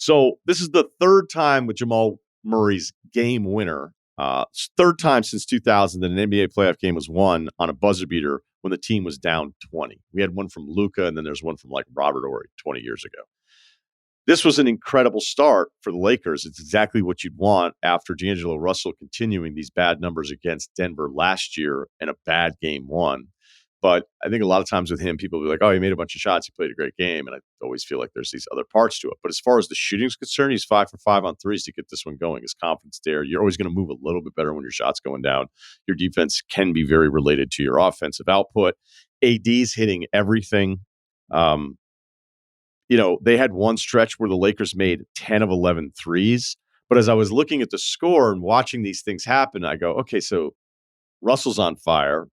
So this is the third time with Jamal Murray's game winner. Third time since 2000 that an NBA playoff game was won on a buzzer beater when the team was down 20. We had one from Luka, and then there's one from like Robert Horry 20 years ago. This was an incredible start for the Lakers. It's exactly what you'd want after D'Angelo Russell continuing these bad numbers against Denver last year and a bad game one. But I think a lot of times with him, people will be like, oh, he made a bunch of shots. He played a great game. And I always feel like there's these other parts to it. But as far as the shooting is concerned, he's 5 for 5 on threes to get this one going. His confidence there. You're always going to move a little bit better when your shot's going down. Your defense can be very related to your offensive output. AD's hitting everything. They had one stretch where the Lakers made 10 of 11 threes. But as I was looking at the score and watching these things happen, I go, okay, so Russell's on fire.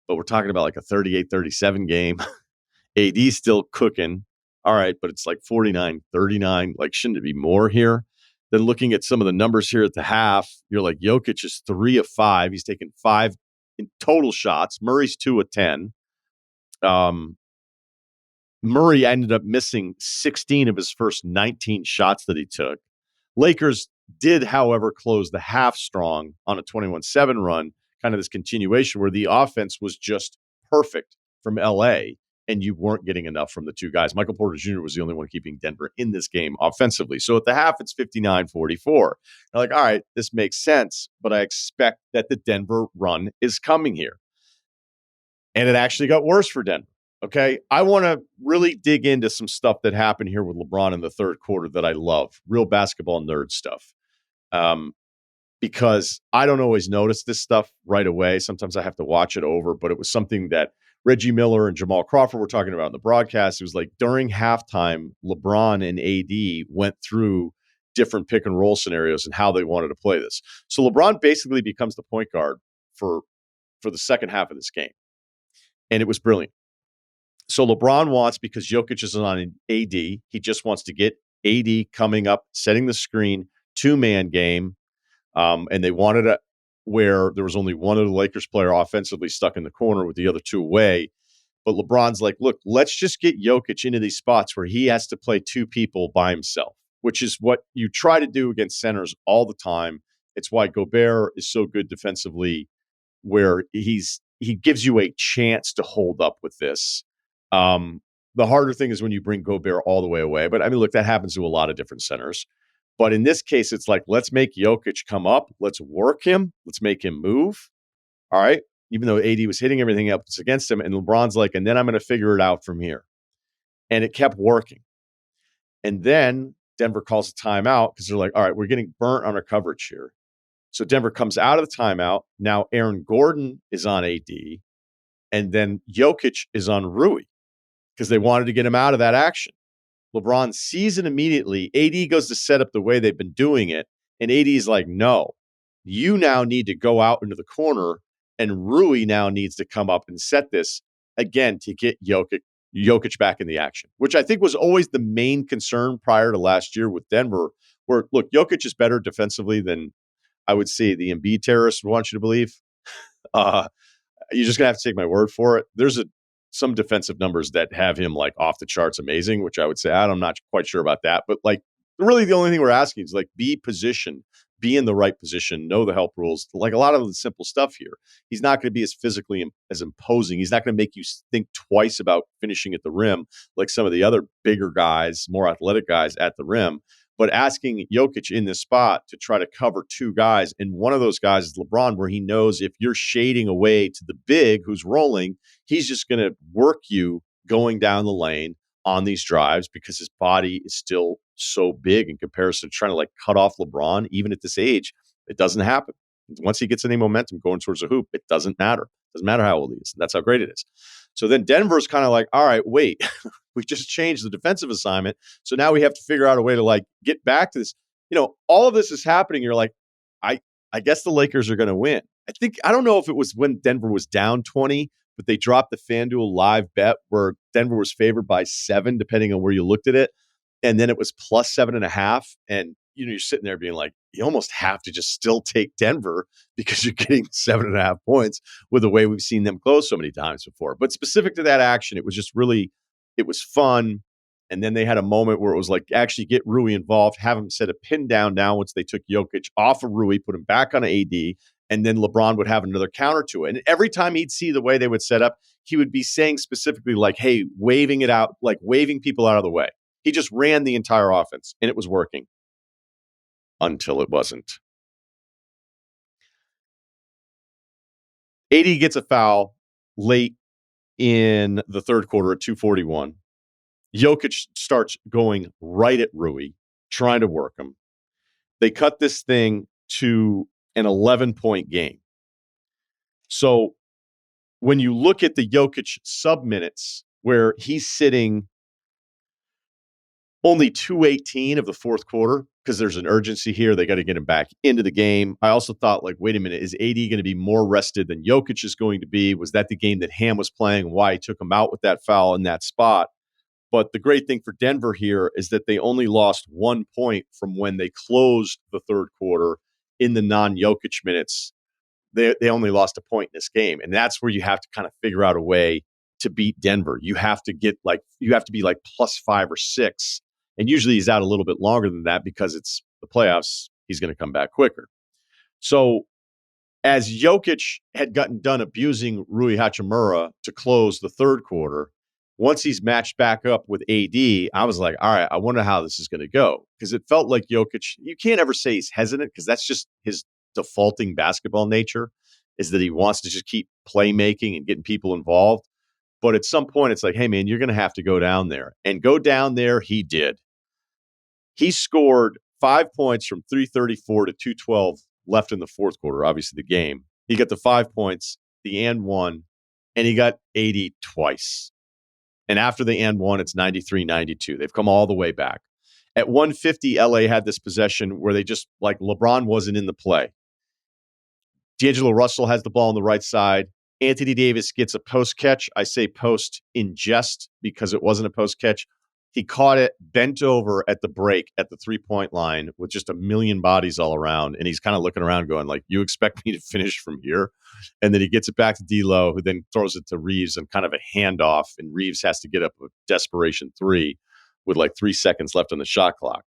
But we're talking about like a 38-37 game. AD's still cooking. All right, but it's like 49-39. Like, shouldn't it be more here? Then looking at some of the numbers here at the half, you're like, Jokic is 3 of 5. He's taken 5 in total shots. Murray's 2 of 10. Murray ended up missing 16 of his first 19 shots that he took. Lakers did, however, close the half strong on a 21-7 run. Kind of this continuation where the offense was just perfect from LA and you weren't getting enough from the two guys. Michael Porter Jr. was the only one keeping Denver in this game offensively. So at the half, it's 59-44. You're like, all right, this makes sense, but I expect that the Denver run is coming here. And it actually got worse for Denver. Okay, I want to really dig into some stuff that happened here with LeBron in the third quarter that I love, real basketball nerd stuff. Because I don't always notice this stuff right away. Sometimes I have to watch it over, but it was something that Reggie Miller and Jamal Crawford were talking about in the broadcast. It was like during halftime, LeBron and AD went through different pick and roll scenarios and how they wanted to play this. So LeBron basically becomes the point guard for the second half of this game. And it was brilliant. So LeBron wants, because Jokic is on an AD, he just wants to get AD coming up, setting the screen, two-man game. And they wanted it where there was only one of the Lakers player offensively stuck in the corner with the other two away. But LeBron's like, look, let's just get Jokic into these spots where he has to play two people by himself, which is what you try to do against centers all the time. It's why Gobert is so good defensively, where he gives you a chance to hold up with this. The harder thing is when you bring Gobert all the way away. But I mean, look, that happens to a lot of different centers. But in this case, it's like, let's make Jokic come up. Let's work him. Let's make him move. All right. Even though AD was hitting everything else against him. And LeBron's like, and then I'm going to figure it out from here. And it kept working. And then Denver calls a timeout because they're like, all right, we're getting burnt on our coverage here. So Denver comes out of the timeout. Now Aaron Gordon is on AD. And then Jokic is on Rui because they wanted to get him out of that action. LeBron sees it immediately. AD goes to set up the way they've been doing it. And AD is like, no, you now need to go out into the corner. And Rui now needs to come up and set this again to get Jokic back in the action, which I think was always the main concern prior to last year with Denver, where, look, Jokic is better defensively than I would say the Embiid terrorists would want you to believe. You're just going to have to take my word for it. There's some defensive numbers that have him like off the charts amazing, which I would say, I'm not quite sure about that. But like, really the only thing we're asking is like, be positioned, be in the right position, know the help rules, like a lot of the simple stuff here. He's not going to be as physically as imposing. He's not going to make you think twice about finishing at the rim like some of the other bigger guys, more athletic guys at the rim. But asking Jokic in this spot to try to cover two guys, and one of those guys is LeBron, where he knows if you're shading away to the big who's rolling, he's just going to work you going down the lane on these drives because his body is still so big in comparison to trying to like cut off LeBron. Even at this age, it doesn't happen. Once he gets any momentum going towards the hoop, it doesn't matter. It doesn't matter how old he is. That's how great it is. So then Denver's kind of like, all right, wait, we just changed the defensive assignment. So now we have to figure out a way to like get back to this. You know, all of this is happening. You're like, I guess the Lakers are going to win. I don't know if it was when Denver was down 20, but they dropped the FanDuel live bet where Denver was favored by 7, depending on where you looked at it. And then it was plus 7.5. And, you know, you're sitting there being like, you almost have to just still take Denver because you're getting 7.5 points with the way we've seen them close so many times before. But specific to that action, it was just really, it was fun. And then they had a moment where it was like, actually get Rui involved, have him set a pin down now once they took Jokic off of Rui, put him back on AD, and then LeBron would have another counter to it. And every time he'd see the way they would set up, he would be saying specifically like, hey, waving it out, like waving people out of the way. He just ran the entire offense, and it was working until it wasn't. AD gets a foul late in the third quarter at 2:41. Jokic starts going right at Rui, trying to work him. They cut this thing to an 11-point game. So when you look at the Jokic sub-minutes, where he's sitting only 2:18 of the fourth quarter, because there's an urgency here. They got to get him back into the game. I also thought, like, wait a minute, is AD going to be more rested than Jokic is going to be? Was that the game that Ham was playing? Why he took him out with that foul in that spot? But the great thing for Denver here is that they only lost 1 point from when they closed the third quarter in the non-Jokic minutes. They only lost a point in this game. And that's where you have to kind of figure out a way to beat Denver. You have to be like +5 or +6. And usually he's out a little bit longer than that because it's the playoffs. He's going to come back quicker. So as Jokic had gotten done abusing Rui Hachimura to close the third quarter, once he's matched back up with AD, I was like, all right, I wonder how this is going to go. Because it felt like Jokic, you can't ever say he's hesitant because that's just his defaulting basketball nature, is that he wants to just keep playmaking and getting people involved. But at some point, it's like, hey, man, you're going to have to go down there. And go down there, he did. He scored 5 points from 3:34 to 2:12 left in the fourth quarter, obviously the game. He got the 5 points, the and one, and he got 80 twice. And after the and one, it's 93-92. They've come all the way back. At 150, LA had this possession where they just, like, LeBron wasn't in the play. D'Angelo Russell has the ball on the right side. Anthony Davis gets a post catch. I say post in jest because it wasn't a post catch. He caught it, bent over at the break at the 3-point line with just a million bodies all around. And he's kind of looking around going like, you expect me to finish from here? And then he gets it back to D'Lo, who then throws it to Reeves and kind of a handoff. And Reeves has to get up a desperation 3 with like 3 seconds left on the shot clock.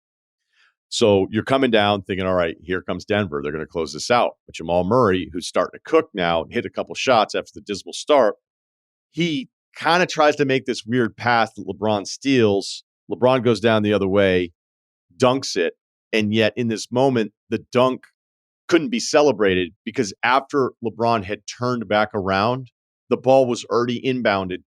So you're coming down thinking, all right, here comes Denver. They're going to close this out. But Jamal Murray, who's starting to cook now and hit a couple shots after the dismal start, he kind of tries to make this weird pass that LeBron steals. LeBron goes down the other way, dunks it. And yet in this moment, the dunk couldn't be celebrated because after LeBron had turned back around, the ball was already inbounded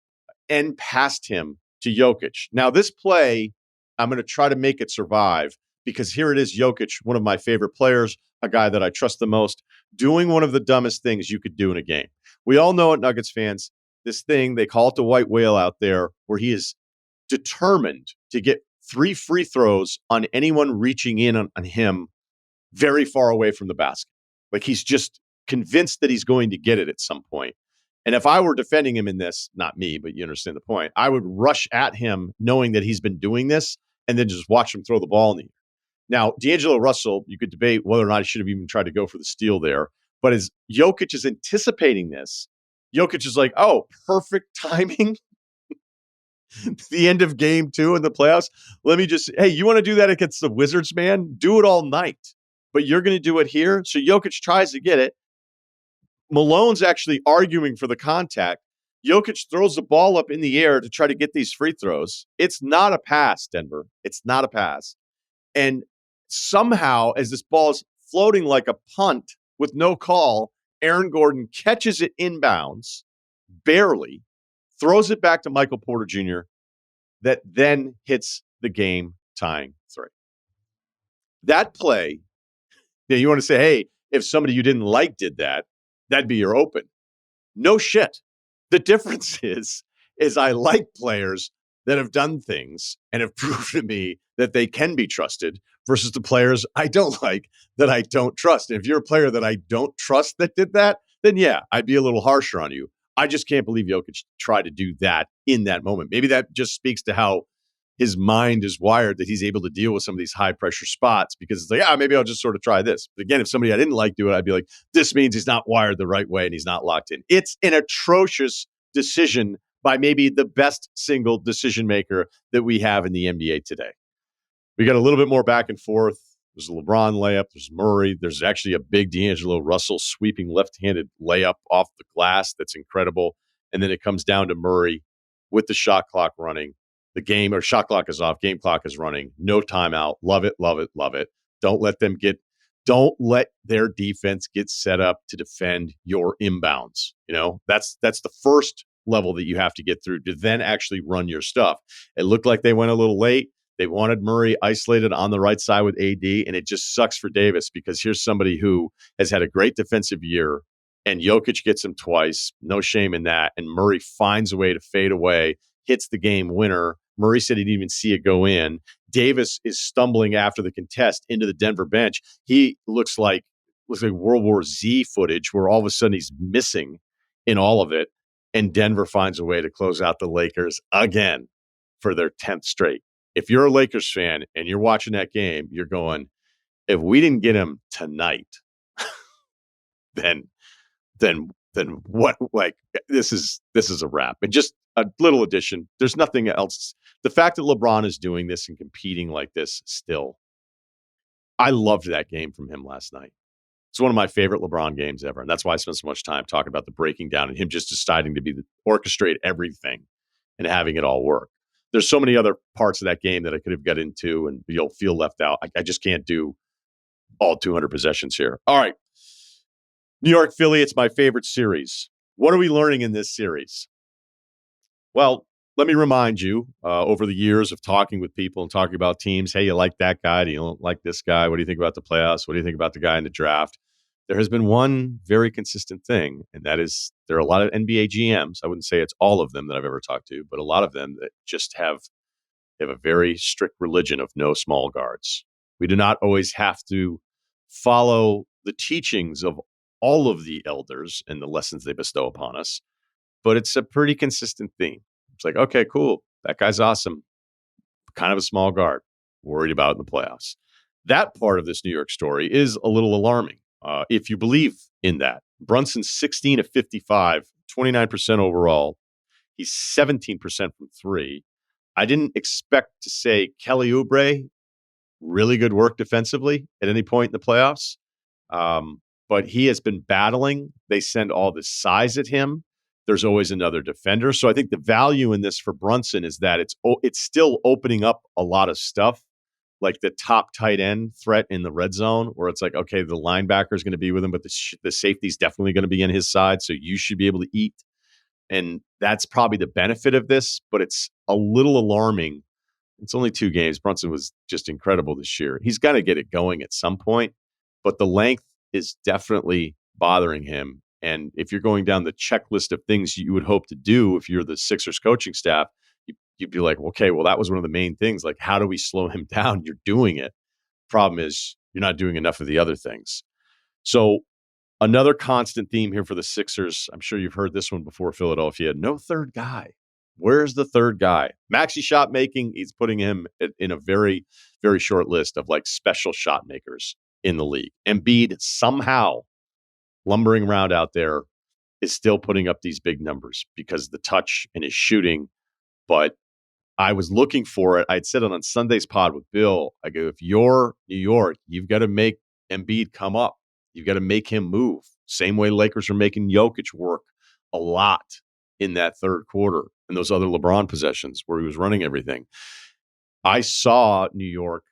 and past him to Jokic. Now, this play, I'm going to try to make it survive because here it is, Jokic, one of my favorite players, a guy that I trust the most, doing one of the dumbest things you could do in a game. We all know it, Nuggets fans, this thing, they call it the white whale out there, where he is determined to get 3 free throws on anyone reaching in on him very far away from the basket. Like he's just convinced that he's going to get it at some point. And if I were defending him in this, not me, but you understand the point, I would rush at him knowing that he's been doing this and then just watch him throw the ball in the air. Now, D'Angelo Russell, you could debate whether or not he should have even tried to go for the steal there. But as Jokic is anticipating this, Jokic is like, oh, perfect timing. The end of game 2 in the playoffs. Let me just, hey, you want to do that against the Wizards, man? Do it all night. But you're going to do it here? So Jokic tries to get it. Malone's actually arguing for the contact. Jokic throws the ball up in the air to try to get these free throws. It's not a pass, Denver. It's not a pass. And somehow, as this ball is floating like a punt with no call, Aaron Gordon catches it inbounds, barely, throws it back to Michael Porter Jr., that then hits the game-tying 3. That play, you want to say, hey, if somebody you didn't like did that, that'd be your open. No shit. The difference is I like players that have done things and have proven to me that they can be trusted versus the players I don't like that I don't trust. And if you're a player that I don't trust that did that, then yeah, I'd be a little harsher on you. I just can't believe Jokic tried to do that in that moment. Maybe that just speaks to how his mind is wired, that he's able to deal with some of these high pressure spots because it's like, maybe I'll just sort of try this. But again, if somebody I didn't like do it, I'd be like, this means he's not wired the right way and he's not locked in. It's an atrocious decision by maybe the best single decision maker that we have in the NBA today. We got a little bit more back and forth. There's a LeBron layup. There's Murray. There's actually a big D'Angelo Russell sweeping left-handed layup off the glass. That's incredible. And then it comes down to Murray with the shot clock running. The game or shot clock is off. Game clock is running. No timeout. Love it, love it, love it. Don't let their defense get set up to defend your inbounds. That's the first level that you have to get through to then actually run your stuff. It looked like they went a little late. They wanted Murray isolated on the right side with AD, and it just sucks for Davis because here's somebody who has had a great defensive year, and Jokic gets him twice. No shame in that. And Murray finds a way to fade away, hits the game winner. Murray said he didn't even see it go in. Davis is stumbling after the contest into the Denver bench. He looks like World War Z footage where all of a sudden he's missing in all of it, and Denver finds a way to close out the Lakers again for their 10th straight. If you're a Lakers fan and you're watching that game, you're going, if we didn't get him tonight, then what? Like this is a wrap. And just a little addition. There's nothing else. The fact that LeBron is doing this and competing like this still, I loved that game from him last night. It's one of my favorite LeBron games ever. And that's why I spent so much time talking about the breaking down and him just deciding to orchestrate everything and having it all work. There's so many other parts of that game that I could have got into and you'll feel left out. I just can't do all 200 possessions here. All right. New York, Philly, it's my favorite series. What are we learning in this series? Well, let me remind you, over the years of talking with people and talking about teams, hey, you like that guy? Do you like this guy? What do you think about the playoffs? What do you think about the guy in the draft? There has been one very consistent thing, and that is there are a lot of NBA GMs. I wouldn't say it's all of them that I've ever talked to, but a lot of them that just have a very strict religion of no small guards. We do not always have to follow the teachings of all of the elders and the lessons they bestow upon us, but it's a pretty consistent theme. It's like, okay, cool. That guy's awesome. Kind of a small guard. Worried about in the playoffs. That part of this New York story is a little alarming. If you believe in that. Brunson's 16 of 55, 29% overall. He's 17% from three. I didn't expect to say Kelly Oubre, really good work defensively at any point in the playoffs. But he has been battling. They send all this size at him. There's always another defender. So I think the value in this for Brunson is that it's still opening up a lot of stuff, like the top tight end threat in the red zone, where it's like, okay, the linebacker is going to be with him, but the safety is definitely going to be on his side. So you should be able to eat. And that's probably the benefit of this, but it's a little alarming. It's only 2 games. Brunson was just incredible this year. He's got to get it going at some point, but the length is definitely bothering him. And if you're going down the checklist of things you would hope to do if you're the Sixers coaching staff, you'd be like, okay, well, that was one of the main things. Like, how do we slow him down? You're doing it. Problem is, you're not doing enough of the other things. So another constant theme here for the Sixers, I'm sure you've heard this one before, Philadelphia, no third guy. Where's the third guy? Maxi shot making, he's putting him in a very, very short list of like special shot makers in the league. Embiid somehow lumbering around out there is still putting up these big numbers because of the touch and his shooting. But I was looking for it. I'd said it on Sunday's pod with Bill. I go, if you're New York, you've got to make Embiid come up. You've got to make him move. Same way Lakers are making Jokic work a lot in that third quarter and those other LeBron possessions where he was running everything. I saw New York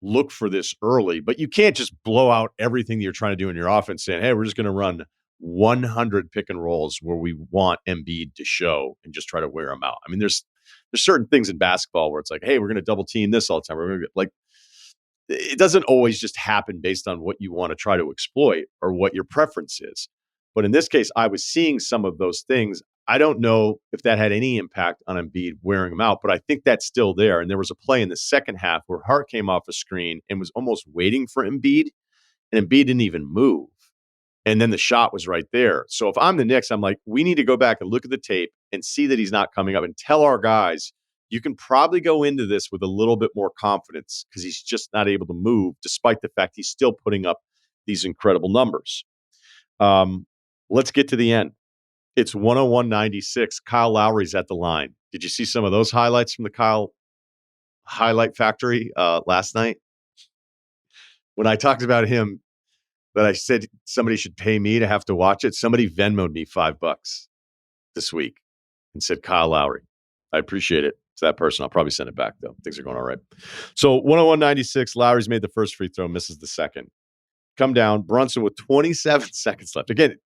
look for this early, but you can't just blow out everything that you're trying to do in your offense saying, hey, we're just going to run 100 pick and rolls where we want Embiid to show and just try to wear him out. I mean, there's certain things in basketball where it's like, hey, we're going to double team this all the time. We're going to like, it doesn't always just happen based on what you want to try to exploit or what your preference is. But in this case, I was seeing some of those things. I don't know if that had any impact on Embiid wearing him out, but I think that's still there. And there was a play in the second half where Hart came off a screen and was almost waiting for Embiid, and Embiid didn't even move. And then the shot was right there. So if I'm the Knicks, I'm like, we need to go back and look at the tape and see that he's not coming up and tell our guys, you can probably go into this with a little bit more confidence because he's just not able to move, despite the fact he's still putting up these incredible numbers. Let's get to the end. It's 101-96. Kyle Lowry's at the line. Did you see some of those highlights from the Kyle Highlight Factory last night? When I talked about him, that I said somebody should pay me to have to watch it, somebody Venmoed me $5 this week and said Kyle Lowry. I appreciate it. To that person, I'll probably send it back, though. Things are going all right. So 101-96, Lowry's made the first free throw, misses the second. Come down, Brunson with 27 seconds left. Again,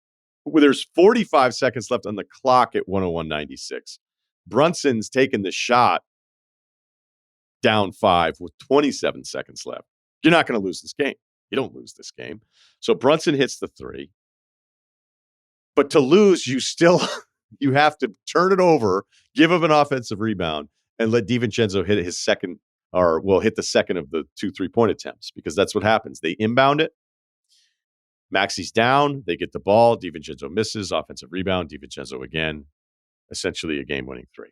there's 45 seconds left on the clock at 101-96. Brunson's taken the shot down 5 with 27 seconds left. You're not going to lose this game. You don't lose this game. So Brunson hits the 3. But to lose, you have to turn it over, give him an offensive rebound, and let DiVincenzo hit his second, hit the second of the 2 3-point attempts, because that's what happens. They inbound it. Maxi's down. They get the ball. DiVincenzo misses. Offensive rebound. DiVincenzo again. Essentially a game-winning 3.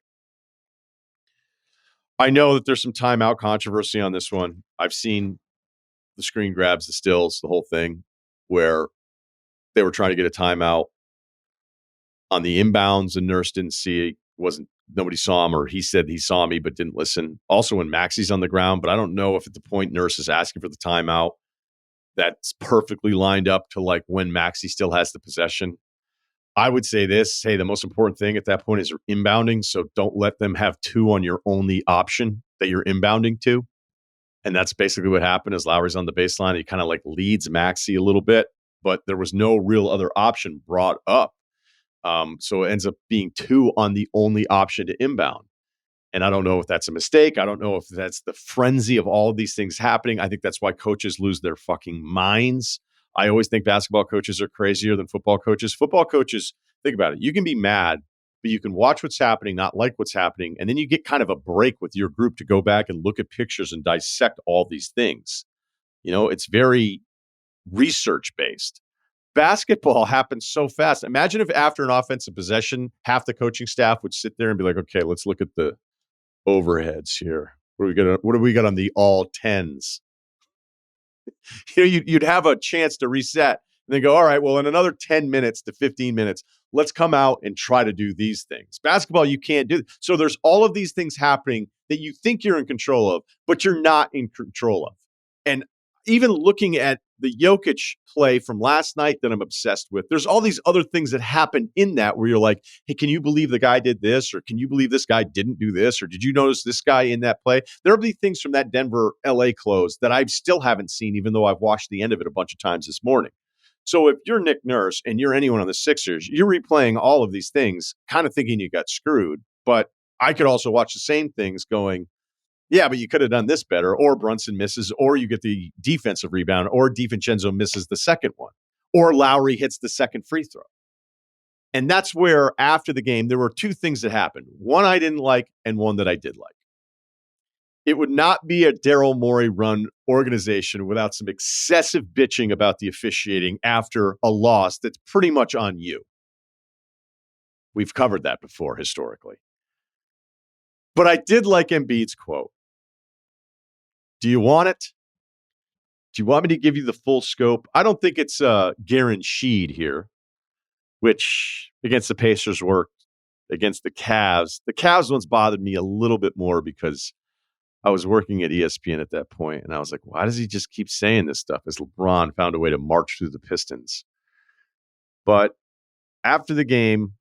I know that there's some timeout controversy on this one. I've seen the screen grabs, the stills, the whole thing, where they were trying to get a timeout on the inbounds and Nurse didn't see it. Nobody saw him, or he said he saw me but didn't listen. Also when Maxi's on the ground, but I don't know if at the point Nurse is asking for the timeout, that's perfectly lined up to like when Maxi still has the possession. I would say this, hey, the most important thing at that point is inbounding, so don't let them have 2 on your only option that you're inbounding to. And that's basically what happened. As Lowry's on the baseline, he kind of like leads Maxi a little bit, but there was no real other option brought up. So it ends up being 2 on the only option to inbound. And I don't know if that's a mistake. I don't know if that's the frenzy of all of these things happening. I think that's why coaches lose their fucking minds. I always think basketball coaches are crazier than football coaches. Football coaches, think about it. You can be mad, but you can watch what's happening, not like what's happening. And then you get kind of a break with your group to go back and look at pictures and dissect all these things. You know, it's very research-based. Basketball happens so fast. Imagine if after an offensive possession, half the coaching staff would sit there and be like, okay, let's look at the overheads here. What do we got on the all 10s? You'd have a chance to reset and then go, all right, well, in another 10 minutes to 15 minutes, let's come out and try to do these things. Basketball, you can't do. So there's all of these things happening that you think you're in control of, but you're not in control of. And even looking at the Jokic play from last night that I'm obsessed with, there's all these other things that happen in that where you're like, hey, can you believe the guy did this? Or can you believe this guy didn't do this? Or did you notice this guy in that play? There'll be things from that Denver-LA close that I still haven't seen, even though I've watched the end of it a bunch of times this morning. So if you're Nick Nurse and you're anyone on the Sixers, you're replaying all of these things, kind of thinking you got screwed. But I could also watch the same things going, yeah, but you could have done this better, or Brunson misses, or you get the defensive rebound, or DiVincenzo misses the second one, or Lowry hits the second free throw. And that's where, after the game, there were 2 things that happened. One I didn't like, and one that I did like. It would not be a Daryl Morey-run organization without some excessive bitching about the officiating after a loss that's pretty much on you. We've covered that before, historically. But I did like Embiid's quote. Do you want it? Do you want me to give you the full scope? I don't think it's guaranteed here, which against the Pacers worked, against the Cavs. The Cavs ones bothered me a little bit more because I was working at ESPN at that point, and I was like, why does he just keep saying this stuff as LeBron found a way to march through the Pistons? But after the game,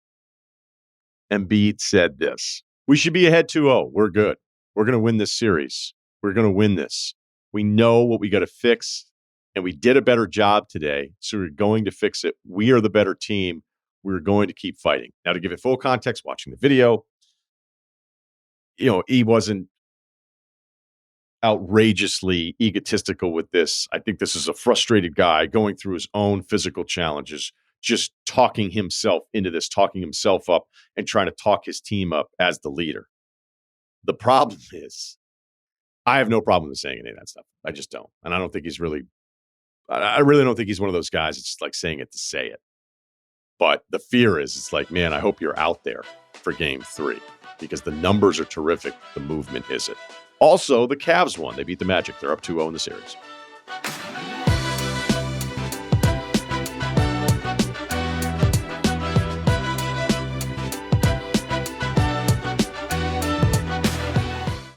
Embiid said this: we should be ahead 2-0. We're good. We're going to win this series. We're going to win this. We know what we got to fix, and we did a better job today, so we're going to fix it. We are the better team. We're going to keep fighting. Now, to give it full context, watching the video, he wasn't outrageously egotistical with this. I think this is a frustrated guy going through his own physical challenges, just talking himself into this, talking himself up, and trying to talk his team up as the leader. The problem is, I have no problem with saying any of that stuff. I just don't. And I don't think he's really, I really don't think he's one of those guys that's just like saying it to say it. But the fear is, it's like, man, I hope you're out there for game 3 because the numbers are terrific. The movement isn't. Also, the Cavs won. They beat the Magic. They're up 2-0 in the series.